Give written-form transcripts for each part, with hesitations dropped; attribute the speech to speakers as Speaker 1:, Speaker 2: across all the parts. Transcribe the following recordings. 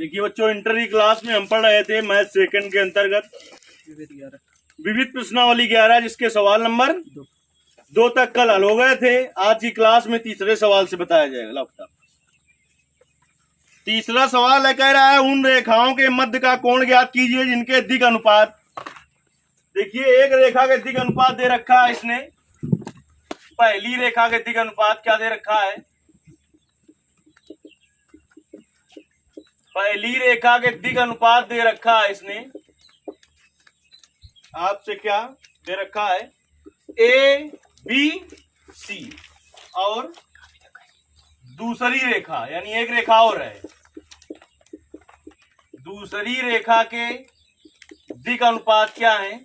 Speaker 1: देखिए बच्चों, इंटर की क्लास में हम पढ़ रहे थे मैथ सेकंड के अंतर्गत विविध प्रश्नावली 11, जिसके सवाल नंबर 2 तक कल हल हो गए थे। आज की क्लास में तीसरे सवाल से बताया जाएगा। लौटा तीसरा सवाल है, कह रहा है उन रेखाओं के मध्य का कोण ज्ञात कीजिए जिनके दिक अनुपात। देखिए, एक रेखा के दिक अनुपात दे रखा है इसने। पहली रेखा के दिक अनुपात क्या दे रखा है? पहली रेखा के दिक अनुपात दे रखा है इसने। आपसे क्या दे रखा है? A B C. और दूसरी रेखा, यानी एक रेखा और है, दूसरी रेखा के दिक अनुपात क्या है?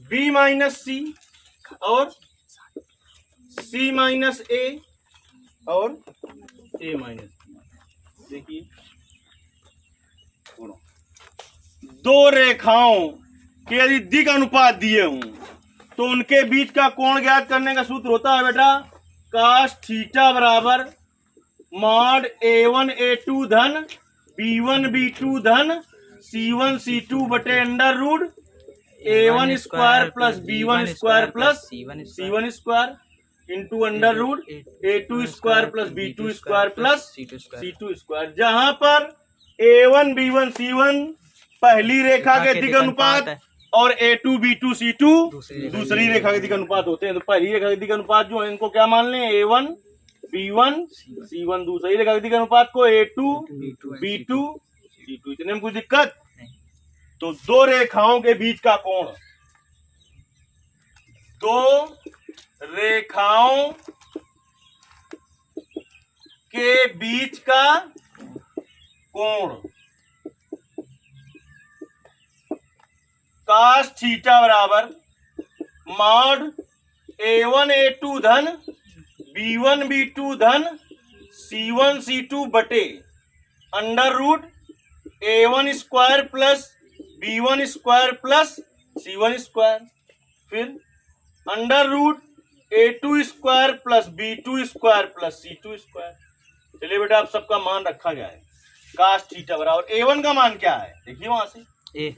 Speaker 1: बी माइनस सी और सी माइनस ए और ए माइनस बी। देखिए, दो रेखाओं के यदि दिक अनुपात दिए हों तो उनके बीच का कोण ज्ञात करने का सूत्र होता है बेटा कास थीटा बराबर मॉड A1 A2 धन B1 B2 धन C1 C2 बटे under root A1 square plus B1 square plus C1 square into under root A2 square plus B2 square plus C2 square, जहां पर A1 B1 C1 पहली रेखा के दिक अनुपात और A2 B2 C2 दूसरी रेखा के दिक अनुपात होते हैं। तो पहली रेखा के दिक अनुपात जो है इनको क्या मान लें? A1 B1 C1। दूसरी रेखा के दिक अनुपात को A2 B2 C2। इतने में कुछ दिक्कत? तो दो रेखाओं के बीच का कोण, दो रेखाओं के बीच का कोण कास थीटा बराबर मॉड A1 A2 धन B1 B2 धन C1 C2 बटे under root A1 square plus B1 square plus C1 square, फिर under root A2 square plus B2 square plus C2 square. चलिए बेटा, आप सबका मान रखा गया है कास थीटा बराबर A1 का मान क्या है? देखिए वहां से ए।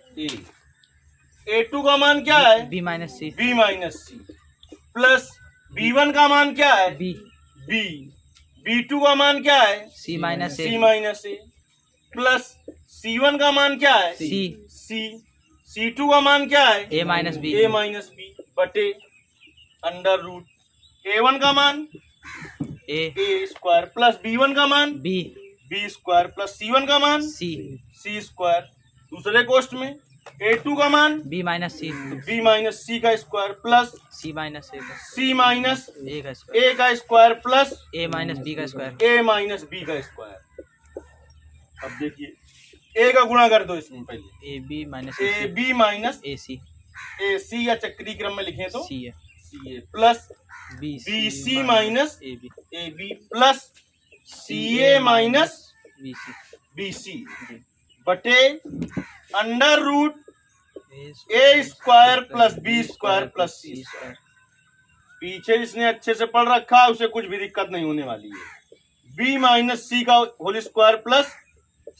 Speaker 1: A2 का मान क्या है?
Speaker 2: B minus C
Speaker 1: plus B1 का मान क्या है?
Speaker 2: B
Speaker 1: B2 का मान क्या है?
Speaker 2: C माइनस
Speaker 1: ए प्लस C1 का मान क्या है? C2 का मान क्या है?
Speaker 2: A माइनस B
Speaker 1: बटे अंडर रूट A1 का मान A स्क्वायर प्लस B1 का मान B स्क्वायर प्लस C1 का मान C स्क्वायर। दूसरे कोष्ठ में A2 का मान
Speaker 2: B माइनस
Speaker 1: C का square plus
Speaker 2: C minus
Speaker 1: A का square plus
Speaker 2: A minus B का स्क्वायर
Speaker 1: A माइनस B का स्क्वायर। अब देखिए, A का गुणा कर दो इसमें पहले।
Speaker 2: AB minus
Speaker 1: AB minus
Speaker 2: AC
Speaker 1: या चक्री क्रम में लिखें तो
Speaker 2: C है
Speaker 1: CA plus BC minus AB plus CA minus BC बटे under root A square plus B square plus C square. पीछे जिसने अच्छे से पढ़ रखा है उसे कुछ भी दिक्कत नहीं होने वाली है। B माइनस C का whole square plus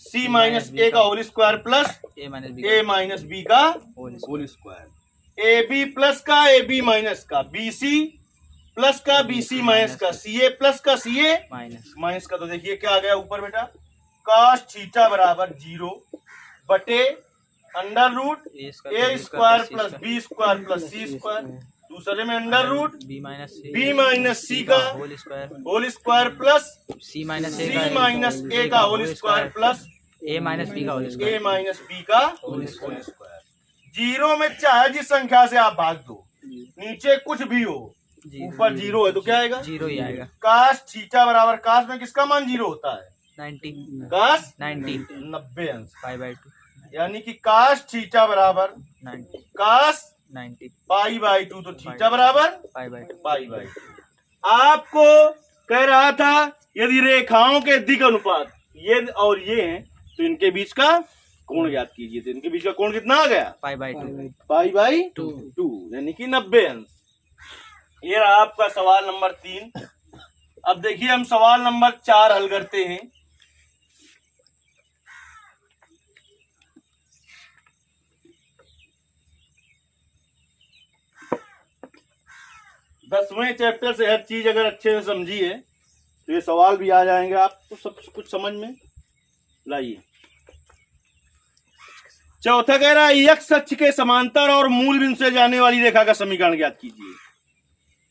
Speaker 1: C minus A का whole square plus A minus B का होल स्क्वायर। AB प्लस का AB माइनस का BC प्लस का BC माइनस का CA प्लस का CA माइनस का। तो देखिए क्या आ गया ऊपर बेटा, कास थीटा बराबर 0 बटे under root A square plus B square plus C square. दूसरे में under root B minus C का whole square plus C minus A का whole square plus
Speaker 2: A minus B का
Speaker 1: होल स्क्वायर। 0 में चाहे जिस संख्या से आप भाग दो, नीचे कुछ भी हो, ऊपर 0 है तो क्या आएगा?
Speaker 2: 0 ही आएगा।
Speaker 1: कास थीटा बराबर, कास में किसका मान 0 होता है?
Speaker 2: 90
Speaker 1: कास 90 अंश π/2, यानी कि कास थीटा बराबर
Speaker 2: 90
Speaker 1: कास
Speaker 2: 90
Speaker 1: π/2, तो थीटा बराबर
Speaker 2: π/2।
Speaker 1: आपको कह रहा था यदि रेखाओं के दिक अनुपात ये और ये हैं तो इनके बीच का कोण ज्ञात कीजिए। तो इनके बीच का कोण कितना आ गया? π/2 यानी कि 90 अंश। ये रहा आपका सवाल नंबर 3। अब देखिए हम सवाल नंबर 4 हल करते हैं। दसवें चैप्टर से हर चीज अगर अच्छे से समझिए तो ये सवाल भी आ जाएंगे आपको सब कुछ समझ में। लाइए, चौथा कह रहा है यक्ष अक्ष के समांतर और मूल बिंदु से जाने वाली रेखा का समीकरण ज्ञात कीजिए।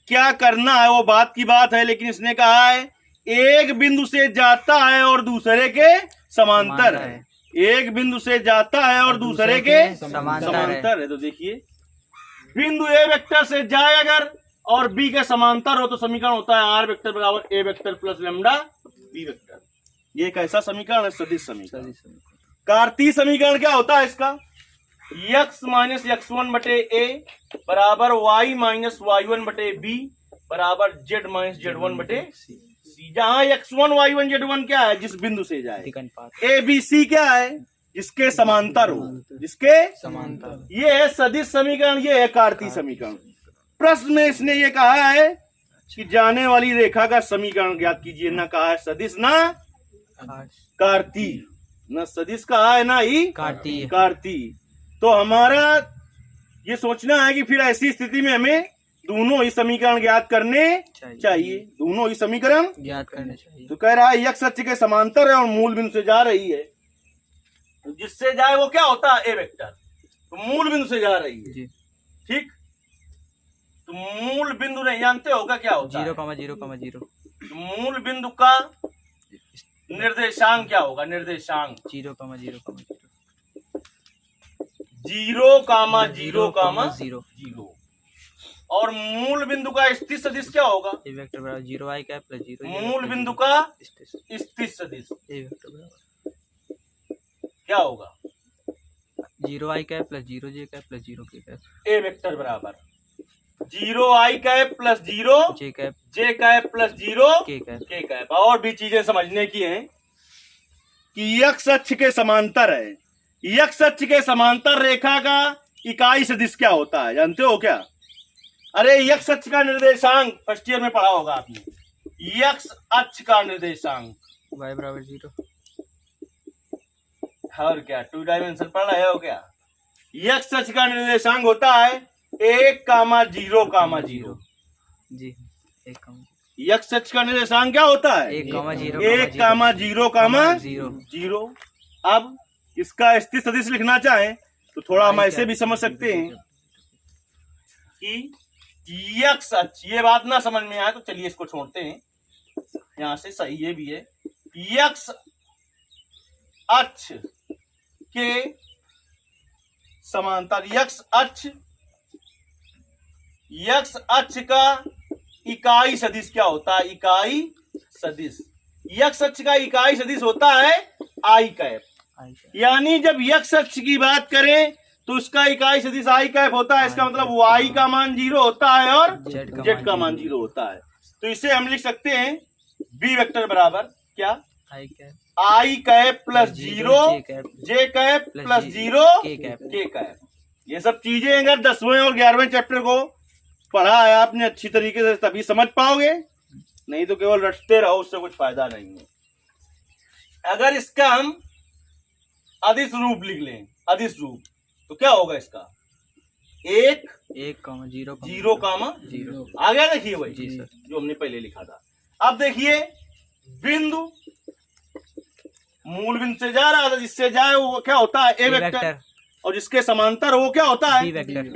Speaker 1: क्या करना है वो बात की बात है, लेकिन इसने कहा है एक बिंदु से जाता है और दूसरे के समांतर है। एक बिंदु से जाता है और दूसरे के समांतर है। तो देखिए, बिंदु ए वेक्टर से जाए अगर और बी के समांतर हो तो समीकरण होता है आर वेक्टर बराबर a vector plus lambda b vector. ये एक ऐसा समीकरण है, सदिश समीकरण। कार्तीय समीकरण क्या होता है इसका? x माइनस x1 बटे ए बराबर y माइनस y1 बटे बी बराबर z माइनस z1 बटे सी। जहां x1 y1 z1 क्या है? जिस बिंदु से जाए। ए बी सी क्या है? जिसके समांतर हो, जिसके समांतर। ये है सदिश समीकरण, ये है कार्तीय समीकरण। प्रश्न में इसने ये कहा है कि जाने वाली रेखा का समीकरण ज्ञात कीजिए। ना कहा है सदिश ना कार्तीय, ना सदिश कहा है ना ही कार्तीय। तो हमारा ये सोचना है कि फिर ऐसी स्थिति में हमें दोनों ही समीकरण ज्ञात करने चाहिए। दोनों ही समीकरण ज्ञात करने चाहिए। तो कह रहा है यक्ष अक्ष के समांतर है और मूल बिंदु से जा रही है। तो जिससे जाए वो क्या होता है? A vector. तो मूल बिंदु से जा रही है, ठीक। तो मूल बिंदु नहीं जानते होगा क्या होता है?
Speaker 2: 0,0,0।
Speaker 1: तो मूल बिंदु का निर्देशांक क्या होगा? निर्देशांक
Speaker 2: 0,0,0।
Speaker 1: 0,0,0। और मूल बिंदु का स्थित सदिश क्या होगा?
Speaker 2: ए वेक्टर बराबर 0i कैप प्लस 0।
Speaker 1: मूल बिंदु का स्थित सदिश
Speaker 2: ए वेक्टर बराबर
Speaker 1: क्या होगा?
Speaker 2: 0i cap plus 0j cap plus 0k cap.
Speaker 1: A vector बराबर 0i cap plus 0j cap plus 0k cap. और भी चीजें समझने की हैं कि यक्ष अक्ष के समांतर है। यक्ष अक्ष के समांतर रेखा का इकाई सदिश क्या होता है? जानते हो क्या? अरे यक्ष अक्ष का निर्देशांक फर्स्ट ईयर में पढ़ा होगा आपने। यक्ष अक्ष का निर्देशांक
Speaker 2: y बराबर 0।
Speaker 1: और क्या 2 डायमेंशन पढ़ रहे हो क्या? यक्ष अक्ष का निर्देशांक होता है 1,0,0
Speaker 2: जी। 1,
Speaker 1: यक्ष अक्ष का निर्देशांक क्या होता है? 1,0,0। अब इसका स्थित सदिश लिखना चाहें तो थोड़ा हम ऐसे भी समझ सकते हैं कि यक्ष अक्ष, ये बात ना समझ में आए तो चलिए इसको छोड़ते हैं यहां से। सही ये भी है, यक्ष अक्ष के समांतर। यक्ष अक्ष का इकाई सदिश क्या होता है? इकाई सदिश। यक्ष अक्ष का इकाई सदिश होता है आई कैप। यानी जब यक्ष अक्ष की बात करें तो उसका इकाई सदिश आई कैप होता है। इसका मतलब y का मान 0 होता है और z का मान 0 होता है। तो इसे हम लिख सकते हैं b वेक्टर बराबर क्या? I cap plus 0 j cap plus 0 k cap. ये सब चीजें अगर 10वें और 11वें चैप्टर को पढ़ा है आपने अच्छी तरीके से तभी समझ पाओगे, नहीं तो केवल रटते रहो, उससे कुछ फायदा नहीं है। अगर इसका हम अदिश रूप लिख लें, अदिश रूप, तो क्या होगा इसका? 1,0,0। आ गया? देखिए वही जो हमने पहले लिखा था। अब देखिए बिंदु मूल बिंदु से जा रहा था, जिससे जाए वो क्या होता है? A vector. और जिसके समांतर वो क्या होता है? B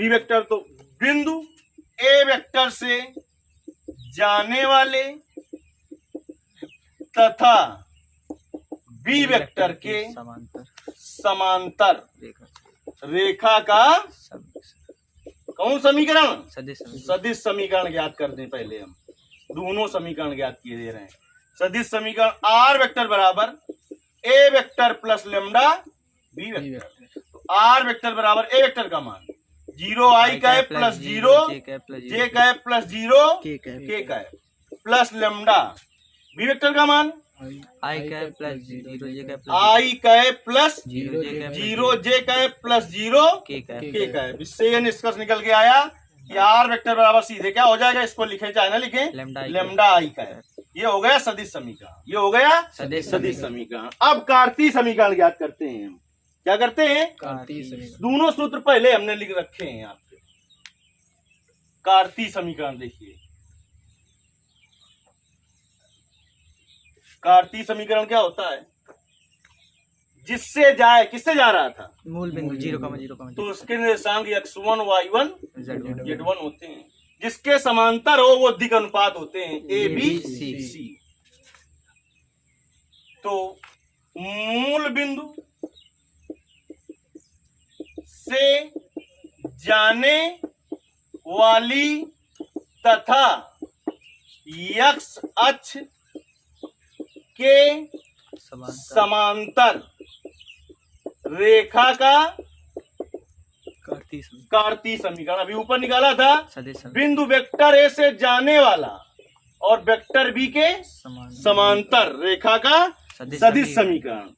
Speaker 1: vector. तो बिंदु ए वेक्टर से जाने वाले तथा बी वेक्टर के समांतर रेखा का कौन समीकरण? सदिश समीकरण ज्ञात कर दें। पहले हम दोनों समीकरण ज्ञात किए दे रहे हैं। सदिश समीकरण आर वेक्टर बराबर a vector plus lambda b vector. तो आर वेक्टर बराबर ए वेक्टर का मान 0i cap plus 0 j cap plus 0 k cap plus lambda b vector का मान
Speaker 2: i cap plus 0 j cap
Speaker 1: plus 0 j cap plus 0 k cap. इससे ये निष्कर्ष निकल के आया कि आर वेक्टर बराबर सीधे क्या हो जाएगा? इसको लिखे चाहे ना लिखे, लैम्डा आई कैप। ये हो गया सदिश समीकरण, ये हो गया
Speaker 2: सदिश
Speaker 1: सदिश समीकरण। अब कार्तीय समीकरण ज्ञात करते हैं हम। क्या करते हैं?
Speaker 2: कार्तीय समीकरण।
Speaker 1: दोनों सूत्र पहले हमने लिख रखे हैं आपके। कार्तीय समीकरण देखिए, कार्तीय समीकरण क्या होता है? जिससे जाए, किससे जा रहा था?
Speaker 2: मूल बिंदु 0,0,
Speaker 1: तो उसके निर्देशांक x1 y1
Speaker 2: Z1
Speaker 1: z1 होते हैं। जिसके समांतर हो वो दिक् अनुपात होते हैं a b
Speaker 2: C।
Speaker 1: c। तो मूल बिंदु से जाने वाली तथा x अक्ष के समांतर रेखा का
Speaker 2: कार्तीय समीकरण।
Speaker 1: कार्तीय समीकरण अभी ऊपर निकाला था।
Speaker 2: सदिश समीकरण।
Speaker 1: बिंदु वेक्टर ए से जाने वाला और वेक्टर बी के समांतर रेखा का सदिश समीकरण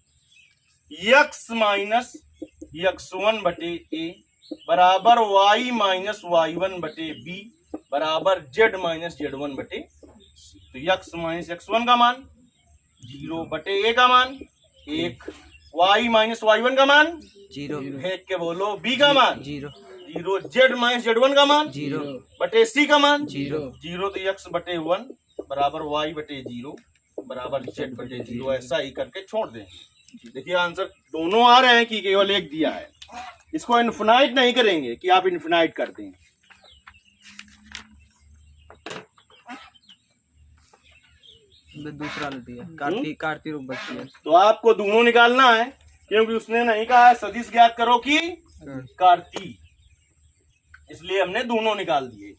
Speaker 1: x माइनस x1 बटे ए बराबर y माइनस y1 बटे बी बराबर z माइनस z1 बटे सी। तो x माइनस x1 का मान 0 बटे ए का मान 1, y माइनस y1 का मान
Speaker 2: 0,
Speaker 1: फेंक के बोलो, b का मान
Speaker 2: 0,
Speaker 1: 0, z माइनस z1 का मान
Speaker 2: 0
Speaker 1: बटे c का मान
Speaker 2: 0,
Speaker 1: 0। तो x बटे 1 बराबर y बटे 0 बराबर z बटे 0। ऐसा ही करके छोड़ दें। देखिए आंसर दोनों आ रहे हैं कि केवल एक दिया है। इसको इन्फिनाइट नहीं करेंगे कि आप इन्फिनाइट कर दें।
Speaker 2: दूसरा दिया कार्तीय रूप बच गया।
Speaker 1: तो आपको दोनों निकालना है, क्योंकि उसने नहीं कहा है सदिश ज्ञात करो कि कार्तीय, इसलिए हमने दोनों निकाल दिए।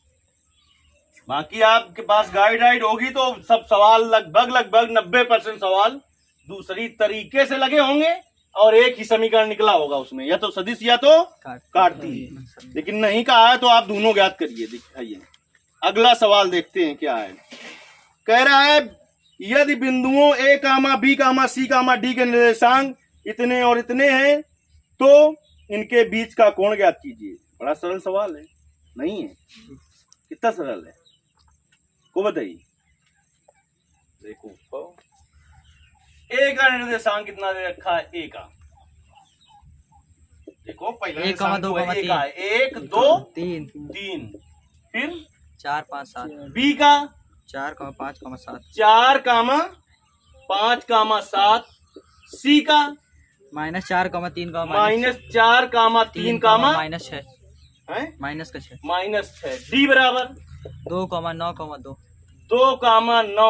Speaker 1: बाकी आपके पास गाइड होगी तो सब सवाल लगभग 90% सवाल दूसरी तरीके से लगे होंगे और एक ही समीकरण निकला होगा उसमें, या तो सदिश या तो कार्तीय। लेकिन नहीं कहा है तो आप दोनों ज्ञात करिए। दिखाइए अगला सवाल देखते हैं क्या है। कह रहा है यदि बिंदुओं a, b, c, d के निर्देशांक इतने और इतने हैं तो इनके बीच का कोण ज्ञात कीजिए। बड़ा सरल सवाल है, नहीं है? कितना सरल है को बताइए। देखो a का निर्देशांक कितना दे रखा है? a का देखो पहले
Speaker 2: 1, 2,
Speaker 1: 1, 2, 3, फिर
Speaker 2: 4, 5, 7,
Speaker 1: b का
Speaker 2: 4, 5, 7,
Speaker 1: 4, 5, 7, c का
Speaker 2: -4, 3,
Speaker 1: -4, 3,
Speaker 2: -6
Speaker 1: है
Speaker 2: -6
Speaker 1: -6 d बराबर
Speaker 2: 2, 9, 2
Speaker 1: 2, 9,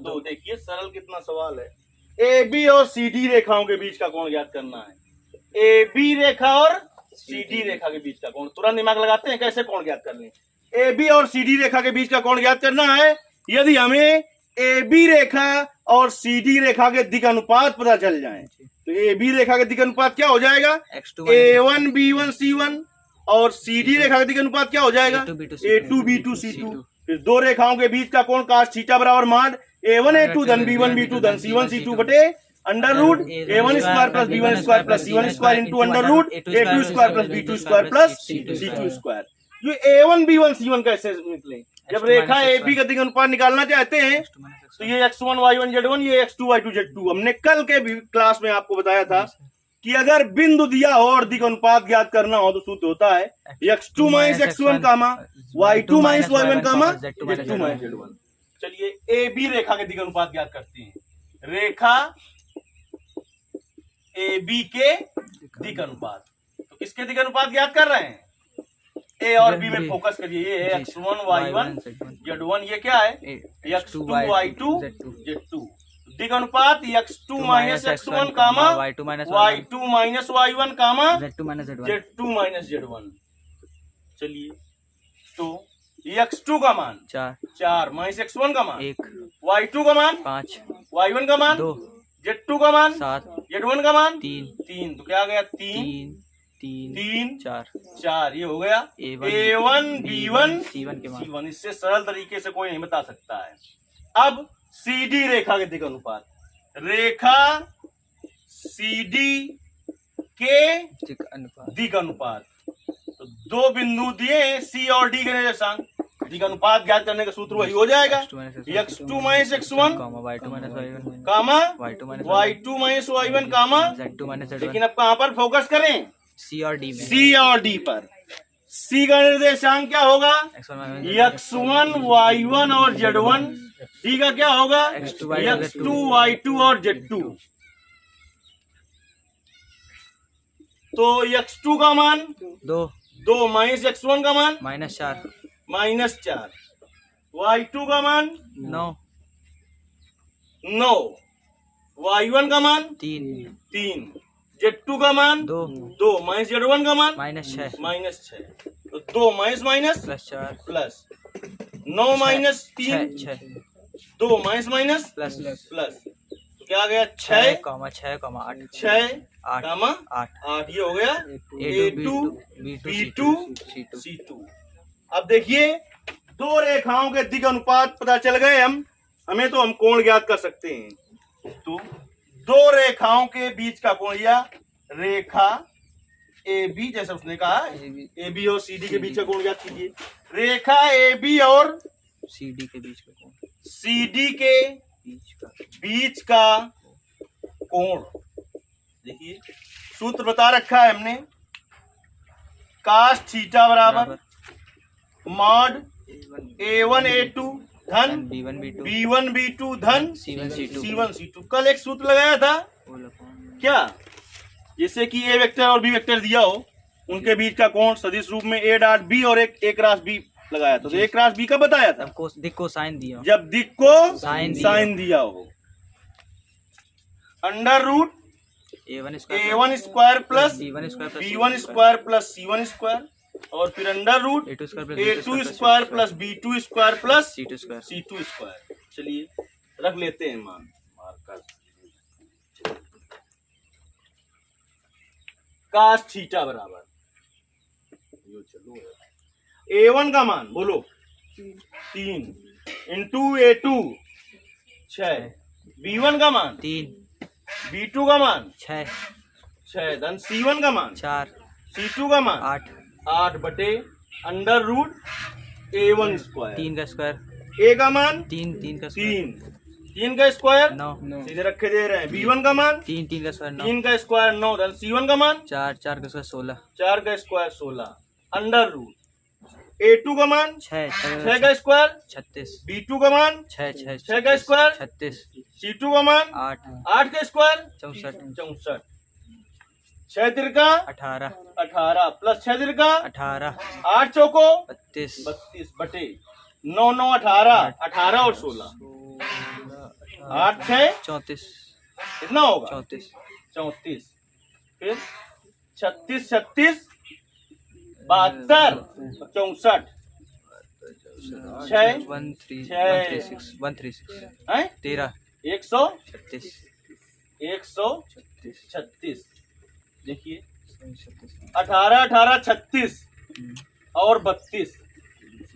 Speaker 1: 2। देखिए सरल कितना सवाल है। ए बी और सी डी रेखाओं के बीच का कोण ज्ञात करना है। ए बी रेखा और सी डी रेखा के बीच का कोण, तुरंत दिमाग लगाते हैं कैसे कोण ज्ञात करने। ए बी और सी डी रेखा के बीच का कोण ज्ञात करना है। यदि हमें ए बी रेखा और सी डी रेखा के दिक् अनुपात पता चल जाए तो ए बी रेखा के दिक् अनुपात क्या हो जाएगा? A1 B1 C1 और सी डी रेखा का दिक् अनुपात क्या हो जाएगा? A2 B2 C2। फिर दो रेखाओं के बीच का कोण cos थीटा बराबर मान A1 A2 धन B1 B2 धन C1 C2 बटे under root A1 square plus B1 square plus C1 square into under root A2 square plus B2 square plus C2 square. ये A1 B1 C1 कैसे निकले? जब रेखा AB का दिक् अनुपात निकालना चाहते हैं तो ये x1 y1 z1, ये x2 y2 z2। हमने कल के भी क्लास में आपको बताया था कि अगर बिंदु दिया हो और दिक् अनुपात ज्ञात करना हो तो सूत्र होता है x2 माइनस x1 कामा y2 माइनस y1 कामा z2 माइनस z1। चलिए ए बी रेखा के दिक् अनुपात ज्ञात करते हैं। रेखा ए बी के दिक् अनुपात, तो किसके दिक् अनुपात ज्ञात कर रहे हैं? ए और बी में फोकस करिए। ये है x1 y1 z1, ये क्या है? x2 y2 z2। दिक् अनुपात x2 माइनस x1 कामा y2 माइनस y1 कामा z2 माइनस z1। चलिए तो x2 का मान 4 माइनस x1 का मान 1, y2 का मान 5, y1 का मान 2, z2 का मान 7, z1 का मान 3। तो क्या आ गया? 3 4। ये हो गया A1 B1 C1। इससे सरल तरीके से कोई नहीं बता सकता है। अब CD रेखा के दिक् अनुपात, रेखा CD के दिक् अनुपात। तो दो बिंदु दिए C और D के निर्देशांक, अधिक अनुपात ज्ञात करने का सूत्र वही हो जाएगा, x2 minus x1
Speaker 2: y2 minus y1
Speaker 1: कामा
Speaker 2: y2 minus
Speaker 1: y2 minus y1 कामा,
Speaker 2: z2 माइनस
Speaker 1: लेकिन
Speaker 2: z1
Speaker 1: अब कहाँ पर फोकस करें?
Speaker 2: c और d में
Speaker 1: C और D पर। C का निर्देशांक क्या होगा? x1 y1 और z1। D का क्या होगा? x2 y2 और z2। तो x2 का मान 2 माइनस x1 का मान
Speaker 2: -4
Speaker 1: -4, y2 का मान
Speaker 2: 9
Speaker 1: 9, y1 का मान
Speaker 2: 3
Speaker 1: z2 का मान
Speaker 2: 2
Speaker 1: माइनस z1 का मान
Speaker 2: -6
Speaker 1: तो 2 minus minus
Speaker 2: +4
Speaker 1: plus 9 minus 3
Speaker 2: 6
Speaker 1: 2 minus minus
Speaker 2: plus
Speaker 1: plus, तो क्या आ गया? 6
Speaker 2: 8
Speaker 1: कामा 8, ये हो गया A2 B2 C2। अब देखिए दो रेखाओं के दिग अनुपात पता चल गए हमें तो हम कोण ज्ञात कर सकते हैं। तो दो रेखाओं के बीच का कोण या रेखा AB, जैसे उसने कहा AB और CD के बीच का कोण ज्ञात कीजिए। रेखा AB और
Speaker 2: CD के बीच का कोण,
Speaker 1: CD के बीच का कोण देखिए सूत्र बता रखा है हमने, कास थीटा बराबर मॉड A1 A2 धन B1 B2 धन C1 C2। कल एक सूत्र लगाया था क्या? जैसे कि A वेक्टर और B वेक्टर दिया हो, उनके बीच का कोण सदिश रूप में A डॉट B और एक क्रॉस B लगाया था। तो A क्रॉस B का बताया था
Speaker 2: दिक को साइन दिया,
Speaker 1: जब दिक को साइन दिया हो। Under root A1 square plus B1 square plus C1 square और फिर under root A2 square plus B2 square plus C2 square. चलिए रख लेते हैं मान मार्कर। कास थीटा बराबर A1 का मान बोलो 3 इंटू A2 6, B1 का मान
Speaker 2: 3,
Speaker 1: B2 का मान
Speaker 2: 6
Speaker 1: धन C1 का मान
Speaker 2: 4,
Speaker 1: C2 का मान 8 बटे अंडर रूट A1 स्क्वायर
Speaker 2: 3 का स्क्वायर,
Speaker 1: A का मान
Speaker 2: 3 का स्क्वायर
Speaker 1: 3 का स्क्वायर
Speaker 2: 9,
Speaker 1: सीधे रखे दे रहे हैं। B1 का मान
Speaker 2: 3 का स्क्वायर 9,
Speaker 1: 3 का स्क्वायर 9 धन C1 का मान
Speaker 2: 4 का स्क्वायर 16,
Speaker 1: 4 का स्क्वायर 16 अंडर रूट A2 का मान 6 का स्क्वायर
Speaker 2: 36,
Speaker 1: B2 का मान 6 का स्क्वायर
Speaker 2: 36,
Speaker 1: C2 का मान 8 का स्क्वायर 64 6 तिरका 18 प्लस 6 तिरका
Speaker 2: 18,
Speaker 1: 8 चौको
Speaker 2: 32
Speaker 1: बटे 9 9 18 और 16 8 6
Speaker 2: 34,
Speaker 1: कितना होगा? 34 फिर 36 36 72 64 6
Speaker 2: 136 13
Speaker 1: 136 देखिए 18 18 36 और 32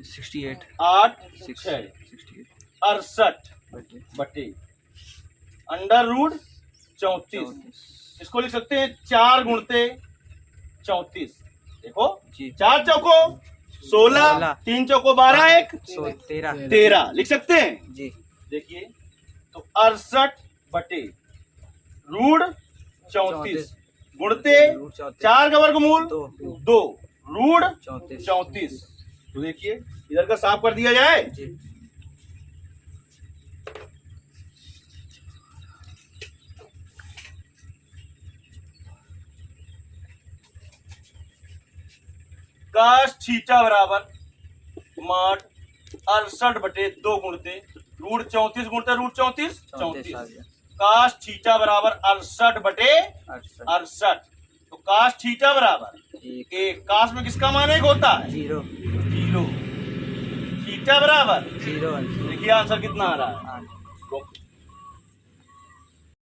Speaker 2: 68
Speaker 1: 8 6 68 बटे अंडर रूट 34। इसको लिख सकते हैं 4 गुणते 34। देखो 4 चौको 16 3 चौको 12 1 13 लिख सकते हैं
Speaker 2: जी।
Speaker 1: देखिए तो 68 बटे रूट 34 गुणते 4 का वर्गमूल 2 रूट 34। तो देखिए इधर का साफ कर दिया जाए
Speaker 2: जी।
Speaker 1: काश थीटा बराबर माठ 68 बटे 2 गुणते रूट 34 गुणते रूट 34 काश थीटा बराबर 68 बटे 68। तो काश थीटा बराबर एक काश में किसका मान एक होता है?
Speaker 2: 0
Speaker 1: थीटा बराबर
Speaker 2: 0।
Speaker 1: देखिए आंसर कितना आ रहा है?